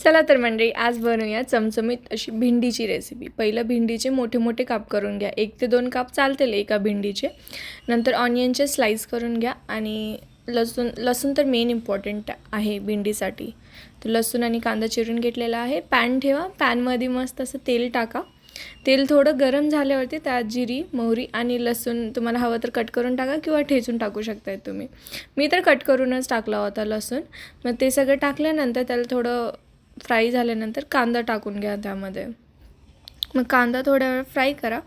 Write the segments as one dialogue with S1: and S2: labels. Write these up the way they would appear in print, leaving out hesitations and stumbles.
S1: चला तर मंडळी, आज बनवूया चमचमीत अशी भेंडीची रेसिपी. पहिलं भेंडीचे मोठे मोठे काप करून घ्या. 1 ते 2 काप चालतील एका भेंडीचे. नंतर ऑनियनचे स्लाइस करून घ्या आणि लसूण तर मेन इम्पॉर्टंट आहे भेंडीसाठी. तर लसूण आणि कांदा चिरून घेतलेला आहे. पॅन ठेवा, पॅनमध्ये मस्त असं तेल टाका. तेल थोडं गरम झाल्यावरती त्यात जिरी, मोहरी आणि लसूण तुम्हाला हवं तर कट करून टाका किंवा ठेचून टाकू शकताय तुम्ही. मी तर कट करूनच टाकला होता लसूण. मग ते सगळं टाकल्यानंतर त्याला थोडं फ्राय झाल्यानंतर कांदा टाकून घ्या त्यामध्ये. मग कांदा थोड्या वेळ फ्राय करा.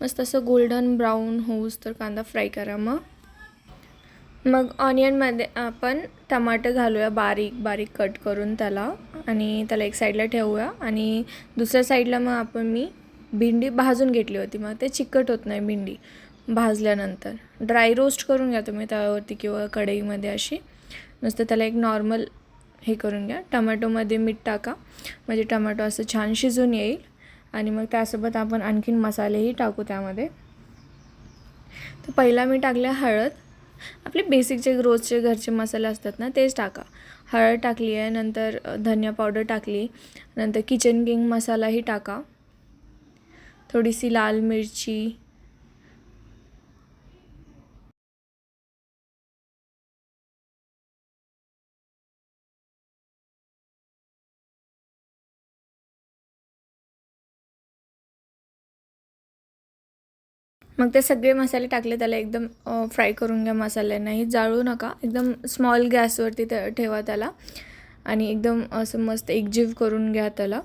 S1: मस्त असं गोल्डन ब्राऊन होऊस तर कांदा फ्राय करा. मग ऑनियनमध्ये आपण टमाटर घालूया बारीक बारीक कट करून त्याला, आणि त्याला एक साईडला ठेवूया. आणि दुसऱ्या साईडला मग मी भेंडी भाजून घेतली होती. मग ते चिकट होत नाही भेंडी भाजल्यानंतर. ड्राय रोस्ट करून घ्या तुम्ही त्यावरती किंवा कढईमध्ये अशी. नुसतं त्याला एक नॉर्मल हे करून घ्या. टमॅटोमध्ये मीठ टाका म्हणजे टमॅटो असं छान शिजून येईल. आणि मग त्यासोबत आपण आणखीन मसालेही टाकू त्यामध्ये. तर पहिला मी टाकले हळद. आपले बेसिक जे रोजचे घरचे मसाले असतात ना तेच टाका. हळद टाकली आहे, नंतर धनिया पावडर टाकली, नंतर किचन किंग मसालाही टाका, थोडीशी लाल मिरची, मग ते सगळे मसाले टाकले. त्याला एकदम फ्राय करून घ्या. मसाल्यांनाही जाळू नका. एकदम स्मॉल गॅसवरती ठेवा त्याला आणि एकदम असं मस्त एकजीव करून घ्या त्याला.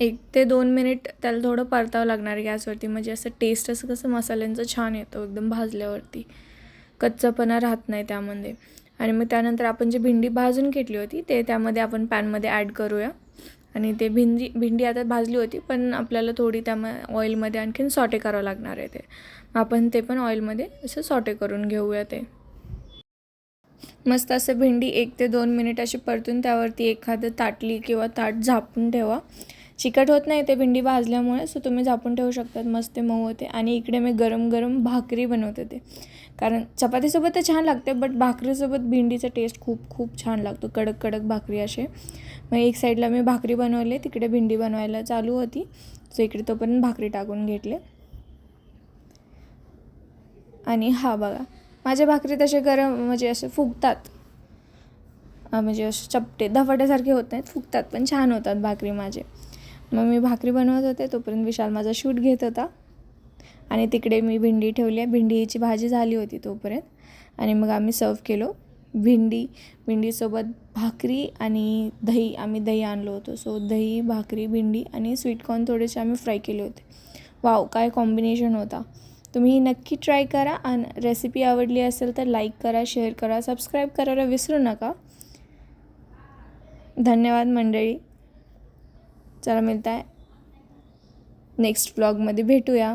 S1: 1 ते 2 मिनिट त्याला थोडं परतावं लागणार गॅसवरती, म्हणजे असं टेस्ट असं कसं मसाल्यांचं छान येतो एकदम भाजल्यावरती. कच्चापणा राहत नाही त्यामध्ये. आणि मग त्यानंतर आपण जी भेंडी भाजून घेतली होती ते त्यामध्ये आपण पॅनमध्ये ॲड करूया. आणि ते भेंडी आता भाजली होती, पण आपल्याला थोडी ऑइलमध्ये आणखीन सॉटे करावं लागणार आहे. ते आपण ते पण ऑइलमध्ये असं सॉटे करून घेऊया. ते मस्त असं भेंडी 1 ते 2 मिनिट अशी परतून त्यावरती एखादं ताटली किंवा ताट झापून ठेवा. चिकट होत नाही ते भेंडी भाजल्यामुळे, सो तुम्ही झापून ठेवू शकतात. मस्त मऊ होते. आणि इकडे मी गरम गरम भाकरी बनवते ते, कारण चपातीसोबत तर छान लागते, बट भाकरीसोबत भेंडीचा टेस्ट खूप खूप छान लागतो. कडक कडक भाकरी असे. मग एक साईडला मी भाकरी बनवले, तिकडे भेंडी बनवायला चालू होती, सो इकडे तोपर्यंत भाकरी टाकून घेतले. आणि हा बघा, माझ्या भाकरी तसे गरम म्हणजे असे फुगतात, म्हणजे असे चपटे धपाट्यासारखे होत नाहीत, फुगतात पण छान होतात भाकरी माझे. मग मी भाकरी बनवत होते तोपर्यंत विशाल माझा शूट घेत होता. आणि तिकडे मी भेंडी ठेवली आहे. भेंडीची भाजी झाली होती तोपर्यंत. आणि मग आम्ही सर्व केलो भेंडीसोबत भाकरी आणि दही. आम्ही दही आणलो होतो, सो दही, भाकरी, भेंडी आणि स्वीटकॉर्न थोडेसे आम्ही फ्राय केले होते. वाव, काय कॉम्बिनेशन होता. तुम्ही नक्की ट्राय करा. आणि रेसिपी आवडली असेल तर लाईक करा, शेअर करा, सबस्क्राईब करायला विसरू नका. धन्यवाद मंडळी. चला, मिळत आहे नेक्स्ट व्लॉगमध्ये भेटूया.